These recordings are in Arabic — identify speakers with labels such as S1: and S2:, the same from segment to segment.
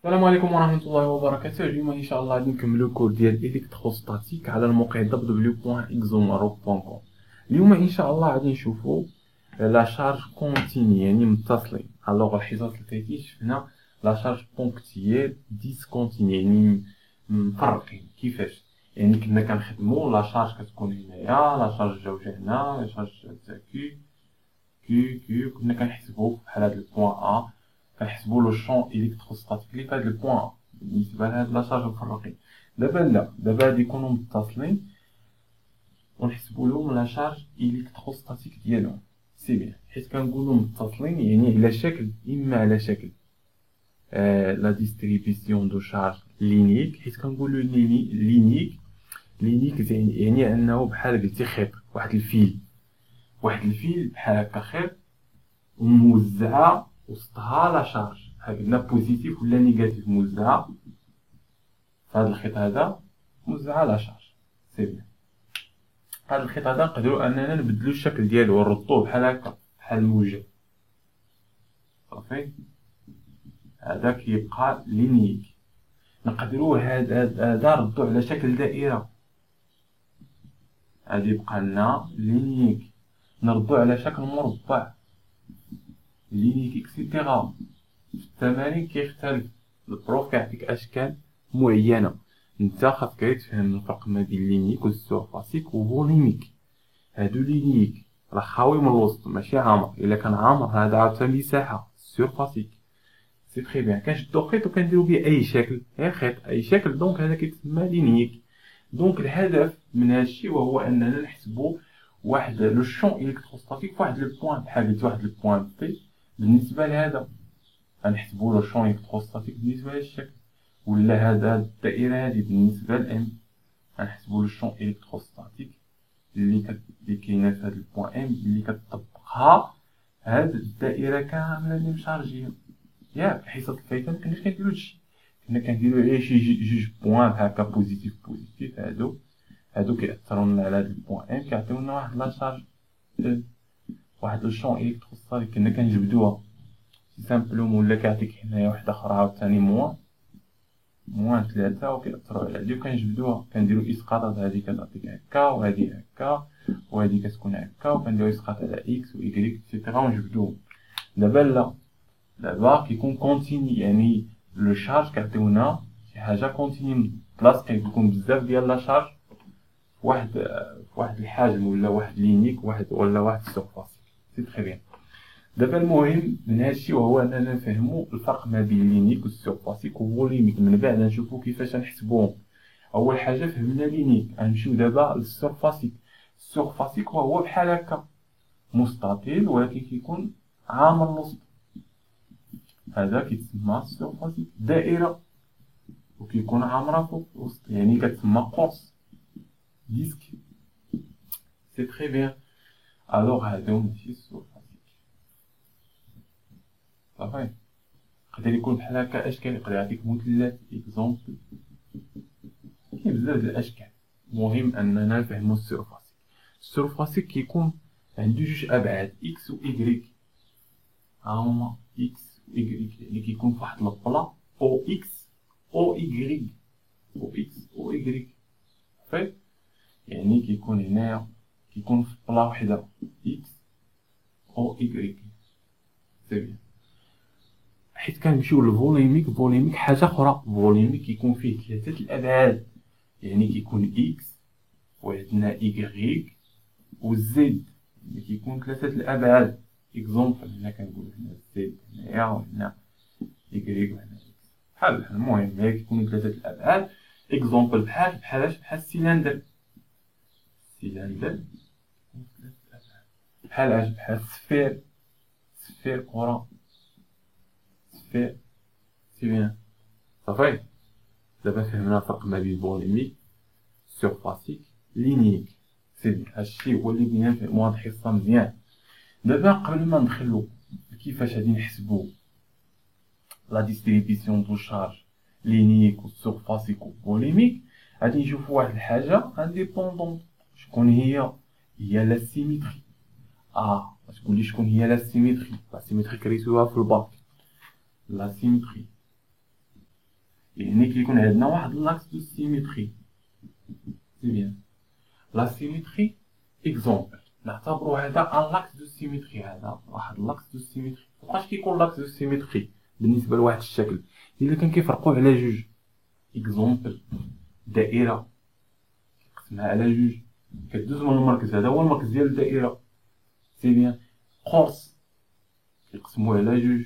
S1: السلام عليكم ورحمة الله وبركاته. اليوم إن شاء الله غادي نكملو الكور ديال إلكتروستاتيك على الموقع www.exomaro.com. اليوم إن شاء الله غادي نشوفو لا شارج كونتيني، يعني متصلين. الوغ الحصص اللي فاتت شفنا لا شارج بونكتيير ديسكونتيني، يعني مفرقين. كيفاش؟ يعني كنا كنخدمو لا شارج كتكون هنايا، لا شارج جوجة هنا، لا شارج تا كيو كنا كنحسبو بحال هاد البوان A، كنحسبو لو شون الكتروستاتيك اللي في هاد البوان A بالنسبة لهاد لا شارج مفرقين. دابا لا، دابا غادي يكونو متصلين ونحسبو لهم لا شارج الكتروستاتيك ديالهم. سي بيان، حيت كنقولو متصلين يعني على شكل، اما على شكل لا ديستريبيسيون دو شارج لينيك. حيت كنقولو لينيك، يعني انه بحال قلتي خيط، واحد الفيل بحال هكا خيط وموزعه وسطها لا شارج، قلنا بوزيتيف ولا نيجاتيف، موزعه في هذا الخيط هذا، موزعه لا شارج. سي بيان، هذا الخيط هذا نقدروا اننا نبدلو الشكل ديالو ونردوه بحال هكا، بحال الموجب. صافي، هذا كيبقى لينيك. نقدروا هذا ردو على شكل دائره، هذا يبقى لنا لينيك. نردو على شكل مربع، لينيك اكسيتيرا. في التمارين كيختلف، البروف كيعطيك اشكال معينه، انت خاصك غير تفهم الفرق ما بين لينيك وسورفاسيك وفوليميك. هادو لينيك راه خاوي من الوسط ماشي عامر، الا كان عامر هذا عاوتاني مساحه سورفاسيك. سي تري بيان، كنشدو خيط وكنديرو بيه اي شكل، غير خيط اي شكل، دونك هذا كيتسمى لينيك. دونك الهدف من هادشي وهو اننا نحسبو واحد لو شون الكتروستاتيك فواحد لو بوين، بحال قلت واحد لو بوين بي. بالنسبه لهذا غنحسبو لو شون الكتروستاتيك بالنسبه للشكل، ولا هذا الدائره هذه بالنسبه لام غنحسبو لو شون الكتروستاتيك اللي كاينه في هذا البوين ام، اللي كتطبقها هاد الدائره كامله اللي مشارجيه. ياك الحصه الفايته مكناش كنديرو هادشي، كنا كنديرو غير شي جوج بوين هكا بوزيتيف بوزيتيف. هادو كيأثرو لنا على هاد البوين ام، كيعطيونا واحد لا شارج، واحد لو شون الكتروستاتيك كنا كنجبدوها سامبلوم، ولا كيعطيك هنايا واحدة أخرى عاوتاني موان 3 وكيأثرو على هادي وكنجبدوها، كنديرو إسقاطات. هادي كتعطيك هكا وهادي هكا وهادي كتكون هكا، وكنديرو إسقاط على إكس و إكغيك إكسيتيرا ونجبدوهم. دابا لا، دابا كيكون كونتيني، يعني لو شارج كيعطيونا شي حاجة كونتيني متلاصقين، كيكون بزاف ديال لا شارج فواحد الحجم، ولا واحد لينيك، ولا واحد سورفاس. سي تري بيان. دابا المهم من هادشي وهو اننا نفهمو الفرق ما بين لينيك والسورفاسيك وفوليميك، من بعد نشوفو كيفاش نحسبوهم. اول حاجه فهمنا لينيك، غنمشيو دابا للسورفاسيك. السورفاسيك وهو بحال هكا مستطيل، ولكن كيكون عامر الوسط، هذا كيتسمى السورفاسيك. دائره وكيكون عامره فوق الوسط، يعني كتسمى قرص، ديسك. سي تري بيان. الوغ هادو ماشي السورفاسيك. صافي، يقدر يكون بحال هكا اشكال، يقدر يعطيك مثلث اكزومبل، كاين بزاف د الاشكال. المهم اننا نفهمو السورفاسيك. السورفاسيك كيكون عنده جوج ابعاد، اكس و ايكغيك. ها هما اكس و ايكغيك، يعني كيكون فواحد البلا او اكس او ايكغيك، او اكس او ايكغيك. صافي، يعني كيكون هنايا كيكون في بلا وحده اكس او ايكغيك. سي بيان. حيت كنمشيو للفوليميك، فوليميك حاجه اخرى. فوليميك كيكون فيه ثلاثه الابعاد، يعني كيكون اكس وعندنا إيكغيك والزد، اللي كيكون ثلاثة الأبعاد. إكزومبل هنا كنقولو هنا زد هنايا، وهنا إيكغيك وهنا إكس، بحال المهم هي كيكونو ثلاثة الأبعاد. إكزومبل بحال السيلندر. السيلندر بحال السفير، كرة، سفير. سي بيان. صافي، دابا فهمنا الفرق ما بين فوليميك، سورفاسيك، لينيك. سي بيان، هادشي هو اللي بغينا نفهمو هاد الحصة مزيان. دابا قبل ما ندخلو كيفاش غادي نحسبو لا ديستريبيسيون دو شارج لينيك و سورفاسيك و فوليميك، غادي نشوفو واحد الحاجة انديبوندونط. شكون هي؟ هي لا سيميتري. تقولي شكون هي لا سيميتري؟ لا سيميتري كريتوها في الباك. لا سيميتري يعني كيكون عندنا واحد لاكس دو سيميتري. سي بيان. لا سيميتري اكزومبل نعتبرو هذا ان لاكس دو سيميتري، هذا واحد لاكس دو سيميتري. فوقاش كيكون لاكس دو سيميتري بالنسبه لواحد الشكل؟ الا كان كيفرقوا على جوج. اكزومبل دائره كتقسمها على جوج، كدوز من المركز، هذا هو المركز ديال الدائره. سي بيان. قرص كيقسموه على جوج.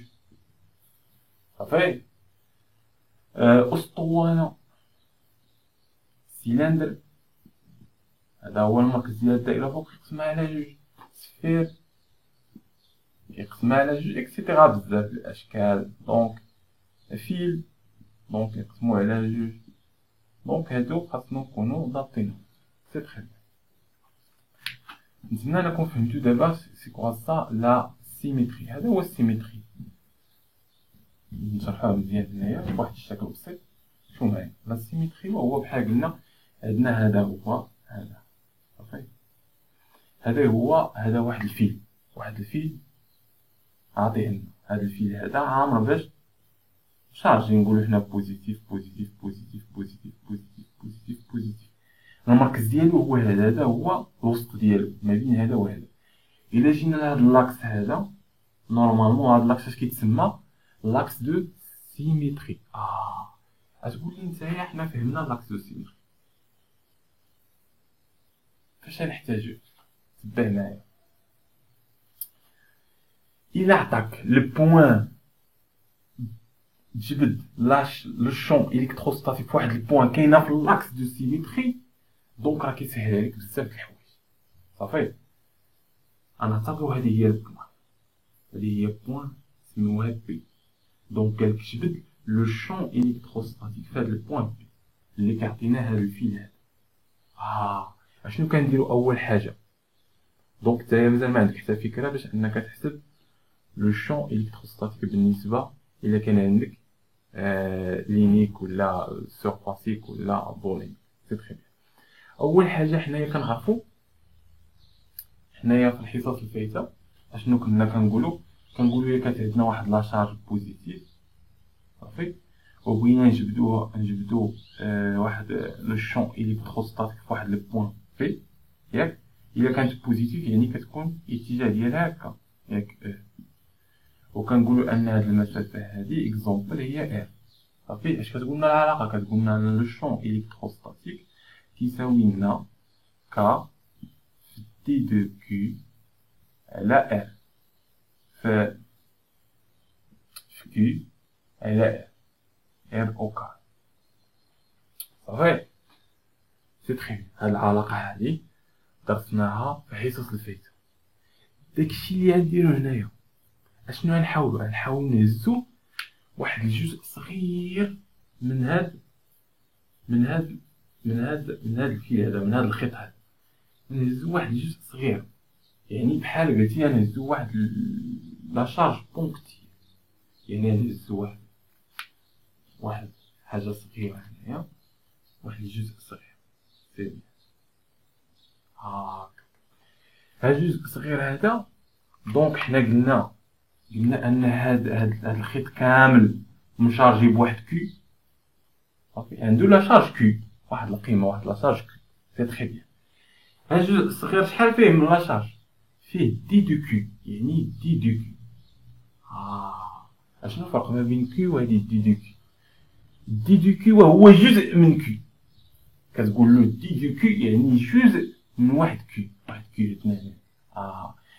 S1: صافي. اسطوانه، سيلندر، هذا هو المركز ديال الدائره فوق كيقسمها على جوج. سفير كيقسمها على جوج، اكسيتيرا بزاف الاشكال. دونك فيل دونك يقسموه على جوج. دونك هادو خاصنا نكونو ضابطينهم. سي تري بيان. نتمنى انكم فهمتو دابا سي كوا سا لا سيميتري. هذا هو السيميتري، نشرحوه مزيان هنايا بواحد الشكل بسيط. شو معايا لا سيميتري؟ وهو بحال قلنا عندنا هذا هو هذا. صافي. هذا واحد الفيل، عاطيه لنا. هذا الفيل هذا عامر باش شارجي، نقولو حنا بوزيتيف بوزيتيف بوزيتيف بوزيتيف بوزيتيف بوزيتيف بوزيتيف. المركز ديالو هو هذا هو الوسط ديالو ما بين هذا وهذا. الا جينا لهاد اللاكس هذا، نورمالمون هاد اللاكس اش كيتسمى؟ لاكس دو سيميتري. غتقول لي نتايا حنا فهمنا لاكس دو سيميتري، فاش غنحتاجو؟ تبع معايا. الا عطاك لو بوين تجبد لو شون الكتروستاتيك فواحد البوين كاينه في لاكس دو سيميتري، دونك راه كيسهل عليك بزاف د الحوايج. صافي. غنعتبرو هادي هي البوين، هادي هي بوين سميوها بي. دونك قالك جبد لو شون الكتروستاتيك في هاد البوين بي اللي كيعطينا هاد الفيل هذا. اشنو كنديرو اول حاجه؟ دونك نتايا مازال ما عندك حتى فكره باش انك تحسب لو شون الكتروستاتيك بالنسبه الا كان عندك لينيك ولا سورباسيك ولا بولينيك. سي تري بيان. اول حاجه حنايا كنعرفو، حنايا في الحصص الفايته اشنو كنا كنقولو الا كانت عندنا واحد لا شارج بوزيتيف. صافي. وبغينا نجبدو واحد لو شون الكتروستاتيك فواحد لو بوين في، ياك؟ الا كانت بوزيتيف يعني كتكون الاتجاه ديالها هكا، ياك؟ وكنقولوا ان هاد المسافه هادي اكزومبل هي ار. صافي. اش كتقولنا العلاقه؟ كتقولنا ان لو شون الكتروستاتيك كيساوي لنا ك في دي دو كيو على ار في كيو على ار او كار. صافي. سي تري بيان. هاد العلاقه هادي درسناها في حصص الفايته. داكشي اللي غنديرو هنايا اشنو غنحاولو نهزو واحد الجزء صغير من هاد الفيل هذا، من هاد الخيط هذا. نهزو واحد الجزء صغير، يعني بحال قلتي نهزو واحد لا شارج بونكتي، يعني نهزو واحد حاجه صغيره هنايا، واحد الجزء صغير. سي بيان. هاكا هاد الجزء الصغير هذا. دونك حنا قلنا ان هاد الخيط كامل مشارجي بواحد كيو. صافي. عندو لا شارج كيو، واحد القيمه، واحد لا شارج كيو. سي تري بيان. هاد الجزء الصغير شحال فيه من لا شارج؟ فيه دي دو كيو، يعني دي دو كيو. اشنو الفرق ما بين كيو وهادي دي دو كيو؟ دي دو كيو هو جزء من كيو. كتقول له دي دو كيو يعني جزء من واحد كيو، واحد كيو اثنين.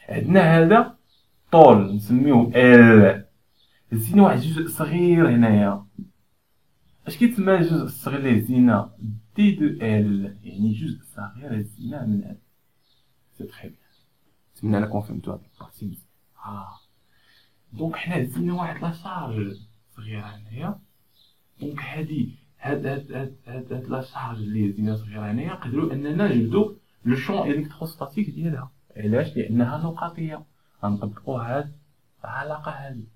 S1: عندنا هذا طول نسميوه ال، هزينا واحد الجزء صغير هنايا. اش كيتسمى الجزء الصغير اللي هزينا؟ دي دو ال، يعني جزء صغير هزيناه من هذا. سي تري بيان. نتمنى انكم فهمتوا هاد البارتي مزيان. دونك حنا هزينا واحد لا شارج صغيره هنايا. دونك هاد لا شارج اللي هزينا صغيره هنايا نقدروا اننا نجبدوا لو شون الكتروستاتيك ديالها. علاش؟ لانها نقطيه. غنطبقوا هاد العلاقه هادي.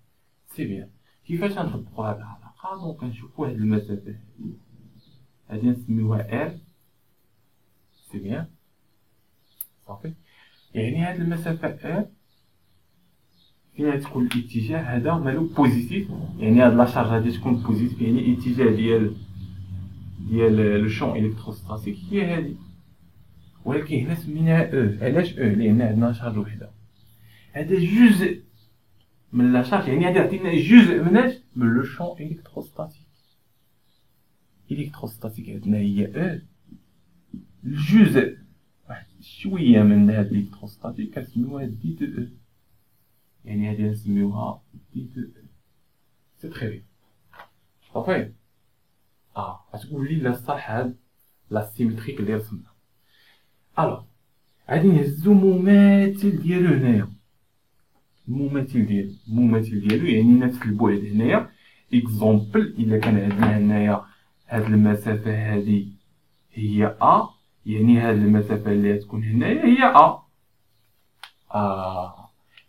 S1: سي بيان. كيفاش غنطبقوا هاد العلاقه؟ دونك نشوفوا هاد المسافه هادي نسميوها ار. سي بيان. صافي. يعني هاد المسافه ار فين تكون الاتجاه هذا مالو بوزيتيف، يعني هاد لا شارج هادي تكون بوزيتيف، يعني الاتجاه ديال لو شون الكتروستاتيك هي هادي. ولكن هنا سميناها او. علاش او؟ لان عندنا شارج وحده، هذا جزء من لا شارج، يعني هذا عطينا جزء من لو شون الكتروستاتيك. الكتروستاتيك عندنا هي او، الجزء واحد شويه من هاد الكتروستاتيك كنسميوها دي دو او، يعني هادي نسميوها دي دو او. سي تري بيان صافي. غتقول لي لا صح هاد لا سيمتريك اللي رسمنا. الوغ غادي نهزو مماثل ديالو هنايا، المماثل ديالو يعني نفس البعد هنايا. اكزومبل الا كان عندنا هنايا هاد المسافه هادي هي ا، يعني هاد المسافه اللي تكون هنايا هي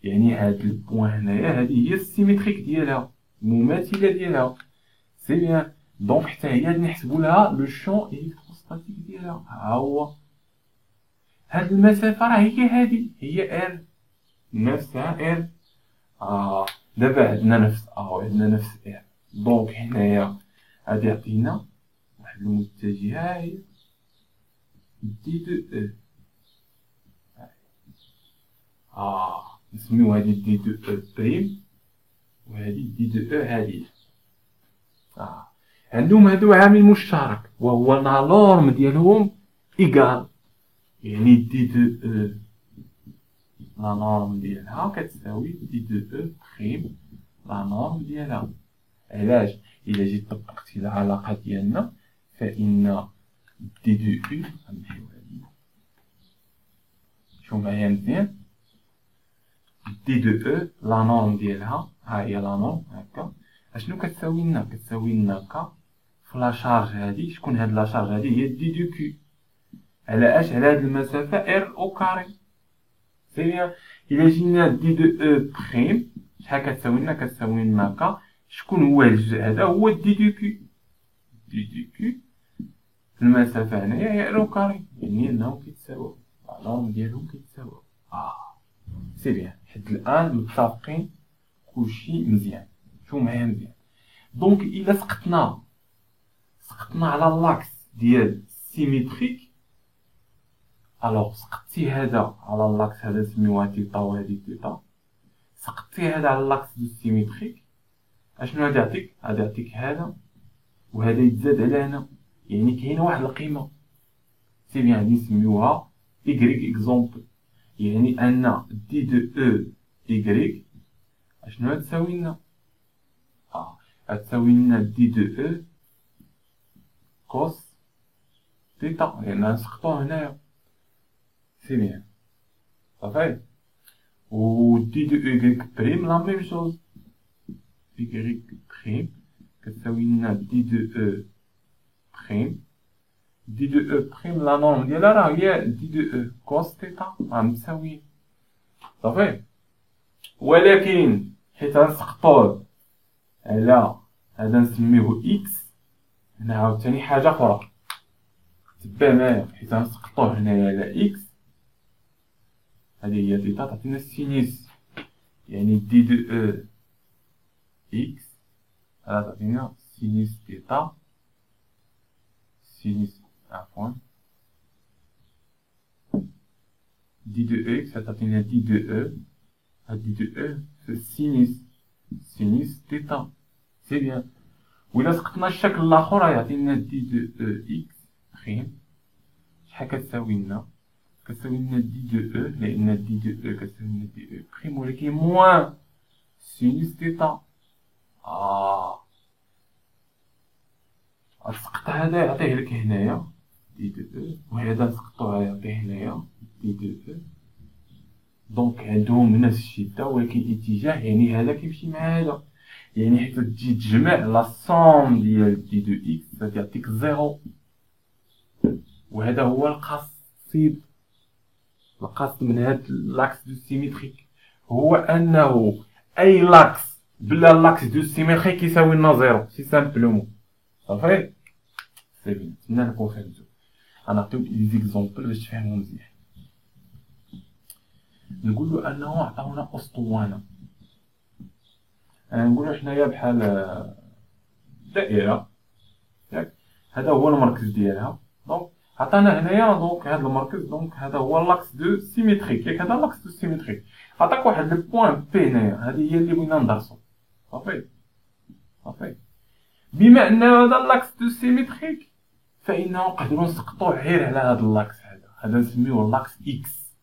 S1: يعني هاد البوان هنايا هادي هي السيمتريك ديالها، المماثله ديالها. سي بيان. دونك حتى هي غادي نحسبوا لها لو شون الكتروستاتيك ديالها. ها هو هاد المسافه راه هي هادي، هي ال، نفسها ال. دابا عندنا نفس وعندنا نفس ال، دونك هنايا غادي يعطينا واحد المتجهه هي دي دو او. نسميو هادي دي دو او بريم وهادي دي دو او هادي. عندهم هادو عامل مشترك وهو لا نورم ديالهم ايكال، يعني دي دو او لا نورم ديالها كتساوي دي دو او بريم لا نورم ديالها. علاش؟ الا جيت طبقتي العلاقه ديالنا فان دي دو او، غنمحيو هادي شوف معايا مزيان، دي دو او لا نورم ديالها ها هي لا نورم هكا. اشنو كتساوي لنا؟ كتساوي لنا ك في لا شارج هادي. شكون هاد لا شارج هادي؟ هي دي دو كيو. على اش؟ على هاد المسافه ار او كاري. سي بيان. الا جينا دي دو او بريم شحال كتساوي لنا؟ كتساوي لنا ك. شكون هو الجزء هذا؟ هو دي دو كيو. دي دو كيو المسافه هنايا هي ار او كاري، يعني انهم كيتساووا، لا نورم ديالهم كيتساووا. سي بيان. حد الان متفقين كلشي مزيان. شوفوا معايا مزيان. دونك الا سقطنا على لاكس ديال سيميتريك، الوغ سقطتي هذا على لاكس هذا سميوها تيتا وهادي تيتا، سقطتي هذا على لاكس دو سيميتريك، اشنو غادي يعطيك؟ غادي يعطيك هذا وهذا يتزاد على هنا، يعني كاينه واحد القيمه. سي بيان. غادي نسميوها ايكغيك اكزومبل، يعني ان دي دو او ايكغيك اشنو غتساوي لنا؟ غتساوي لنا دي دو او كوس تيتا، لان نسقطوه هنايا. سي بيان صافي. و دي دو ايكغيك بريم لا ميم شوز، ايكغيك بريم كتساوي لنا دي دو او بريم. دي دو او بريم لا نورم ديالها راه هي دي دو او كوس تيتا، راه متساويين صافي. ولكن حيت غنسقطوه على هذا نسميوه اكس، هنا عاوتاني حاجه اخرى تبع معايا. حيت غنسقطوه هنايا على اكس، هذه هي تيتا تعطينا السينيس، يعني دي دو او اكس راه تعطينا سينيس تيتا، سينيس عفوا دي دو او اكس تعطينا دي دو او، هاد دي دو او في سينيس تيتا. سي بيان. وإلا سقطنا الشكل الآخر يعطينا دي دو او اكس بريم شحال كتساوي لنا؟ كتساوي لنا دي دو او، لأن دي دو او كتساوي لنا دي او بريم ولكن موان سينيس تيتا. غتسقط هذا يعطيه لك هنايا دي دو او، وهذا نسقطوه يعطيه هنايا دي دو او. دونك عندهم نفس الشدة ولكن الاتجاه، يعني هذا كيمشي مع هذا، يعني حيت تجي تجمع لا سوم ديال دي دو اكس غادي يعطيك زيرو. وهذا هو القصيد من هاد لاكس دو سيميتريك، هو انه اي لاكس بلا لاكس دو سيميتريك كيساوي لنا زيرو، سي سامبلومون صافي. سي بيان. نتمنى نكون فهمتو. غنعطيو لي زيكزومبل باش تفهمو مزيان. نقولو انه عطاونا اسطوانه، نقولو حنايا بحال دائرة ياك، هذا هو المركز ديالها. دونك عطانا هنايا دونك هذا المركز، دونك هذا هو لاكس دو سيميتريك ياك، هذا لاكس دو سيميتريك. عطاك واحد لو بوين بي هنايا، هذه هي اللي بغينا ندرسو. صافي صافي. بما ان هذا لاكس دو سيميتريك فإنه نقدروا نسقطوه غير على هذا اللاكس، هذا نسميوه لاكس إكس.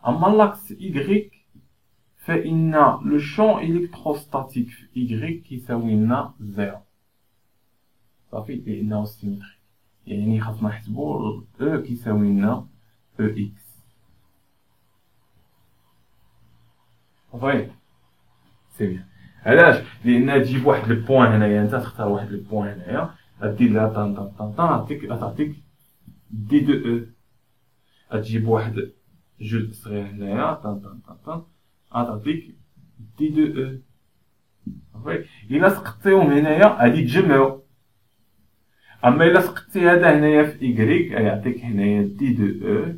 S1: أما لاكس إيكغيك فإن لو شون إلكتروستاتيك في إيكغيك كيساوي لنا زيرو. صافي، لأنه سيميتريك، يعني خاصنا نحسبو أو كيساوي لنا أو إكس. صافي سي بيان. علاش؟ لأن تجيب واحد البوان هنايا، أنت تختار واحد البوان هنايا، غدير لها طن طن طن طن، غتعطيك دي دو أو. غتجيب واحد جزء صغير هنايا طن طن طن طن، غتعطيك دي دو أو. صافي، إلا سقطتيهم هنايا غادي تجمعو. أما إلا سقطتي هذا هنايا في إيكغيك غيعطيك هنايا دي دو أو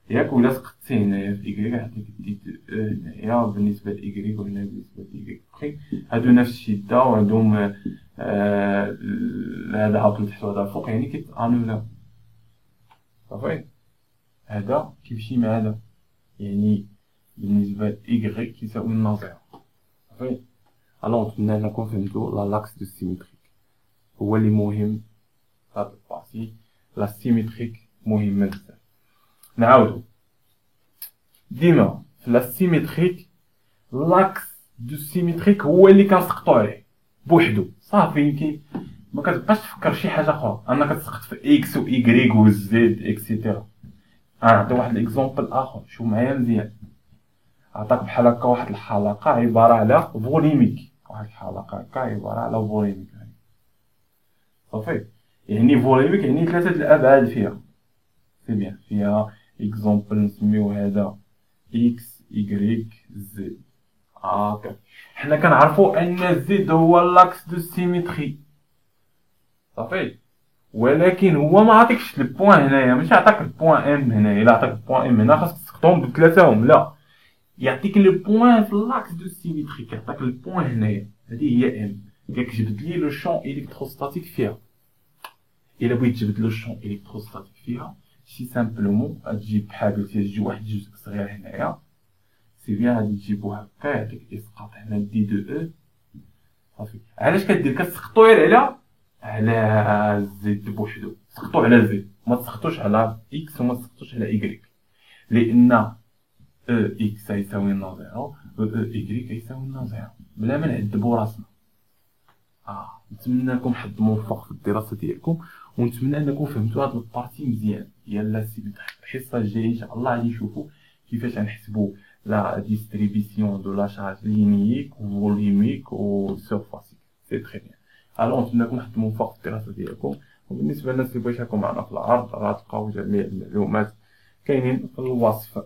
S1: ياك، وإلا سقطتي هنايا في إيكغيك غيعطيك دي دو أو هنايا بالنسبة لإيكغيك وهنا بالنسبة لإيكغيك. بخي هادو نفس الشدة وعندهم هذا عاود لتحت وهذا الفوق، يعني كيتأنولاو. صافي، هذا كيمشي مع هذا، يعني بالنسبة لإيكغيك كيساوي لنا زيرو. صافي. ألوغ نتمنى أنكم فهمتو لا لاكس دو سيميتريك هو اللي مهم في هاد البارتي. لا سيميتريك مهمة بزاف. نعاودو ديما في لا سيميتريك لاكس دو سيميتريك هو اللي كنسقطو عليه بوحدو. صافي، كي ما كتبقاش تفكر شي حاجه اخرى انك تسقط في اكس و ايكغيك و زد اكسيتيرا. نعطي واحد الاكزومبل اخر، شوف معايا مزيان. عطاك بحال هكا واحد الحلقه عباره على فوليميك، واحد الحلقه هكا عباره على فوليميك. صافي، يعني فوليميك يعني ثلاثه الابعاد فيها. سي بيان، فيها اكزومبل نسميو هذا اكس ايكغيك زد. هاكا حنا كنعرفو ان زد هو لاكس دو سيميتري. صافي، ولكن هو ما عطيكش البوان هنايا، ماشي عطاك البوان ام هنايا. الا عطاك البوان ام هنا خاصك تسقطهم بثلاثاهم، لا، يعطيك لو بوان في لاكس دو سيميتري، كيعطيك البوان هنايا، هذه هي ام. كتجبد لي لو شون الكتروستاتيك فيها. الا بغيت تجبد لو شون الكتروستاتيك فيها شي سامبلومون غتجيب بحال قلتي تجي واحد الجزء صغير هنايا. سي بيان، غادي تجيبو هكا يعطيك اسقاط هنا دي دو او. صافي، علاش كدير كتسقطو غير على زد بوحدو. سقطو على زد، ما تسقطوش على اكس وما تسقطوش على ايكغيك، لان او اكس يساوي لنا زيرو و او ايكغيك يساوي لنا زيرو بلا ما نعذبو راسنا. نتمنى لكم حظ موفق في الدراسه ديالكم، ونتمنى انكم فهمتوا هاد البارتي مزيان ديال لا سيميتري. الحصه الجايه ان شاء الله غادي نشوفوا كيفاش غنحسبوا لا ديستريبيسيون دو لا شارج لينييك و فوليميك و سيرفاسيك. سي تري بيان. الو نتمنى لكم حظ موفق في الدراسه ديالكم. وبالنسبه للناس اللي بغيتو معنا في العرض غتلقاو جميع المعلومات كاينين في الوصف.